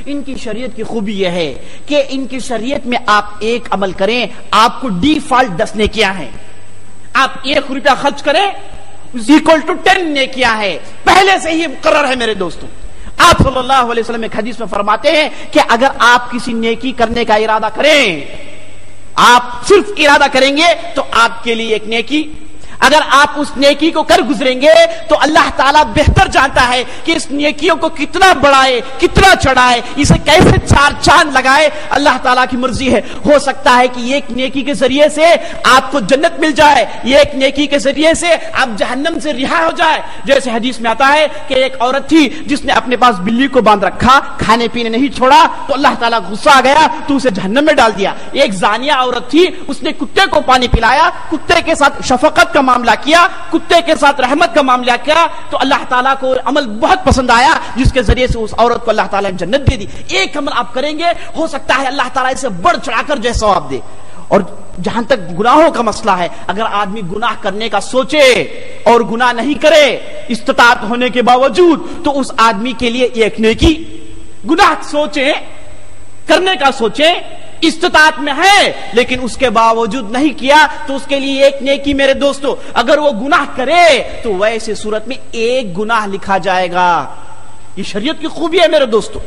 ان کی شریعت کی خوبی یہ ہے کہ ان کی شریعت میں آپ ایک عمل کریں آپ کو ڈیفالٹ 10 نیکیاں ہیں. آپ 1 روپیہ خرچ کریں equal to 10 نیکیاں ہے، پہلے سے ہی مقرر ہے. میرے دوستوں آپ صلی اللہ علیہ وسلم ایک حدیث میں فرماتے ہیں کہ اگر آپ کسی نیکی کرنے کا ارادہ کریں، آپ صرف ارادہ کریں گے تو آپ کے لیے ایک نیکی، اگر آپ اس نیکی کو کر گزریں گے تو اللہ تعالیٰ بہتر جانتا ہے کہ اس نیکیوں کو کتنا بڑھائے کتنا چڑھائے، اسے کیسے 4 چاند لگائے. اللہ تعالیٰ کی مرضی ہے. ہو سکتا ہے کہ ایک نیکی کے ذریعے سے آپ کو جنت مل جائے، ایک نیکی کے ذریعے سے آپ جہنم سے رہا ہو جائے. جیسے حدیث میں آتا ہے کہ ایک عورت تھی جس نے اپنے پاس بلی کو باندھ رکھا، کھانے پینے نہیں چھوڑا، تو اللہ تعالیٰ غصہ آ گیا تو اسے جہنم میں ڈال دیا. ایک زانیہ عورت تھی، اس نے کتے کو پانی پلایا، کتے کے ساتھ شفقت کا معاملہ کیا، کتے کے ساتھ رحمت کا معاملہ کیا، تو اللہ تعالیٰ کو عمل بہت پسند آیا جس کے ذریعے سے اس عورت کو اللہ تعالیٰ نے جنت دے دی. ایک عمل آپ کریں گے ہو سکتا ہے اللہ تعالیٰ اسے بڑھ چڑھا کر جو ثواب دے. اور جہاں تک گناہوں کا مسئلہ ہے، اگر آدمی گناہ کرنے کا سوچے اور گناہ نہیں کرے استطاعت ہونے کے باوجود، تو اس آدمی کے لیے ایک نیکی. گناہ سوچے کرنے کا سوچے استطاعت میں ہے لیکن اس کے باوجود نہیں کیا تو اس کے لیے ایک نیکی. میرے دوستو اگر وہ گناہ کرے تو ویسے صورت میں 1 گناہ لکھا جائے گا. یہ شریعت کی خوبی ہے میرے دوستو.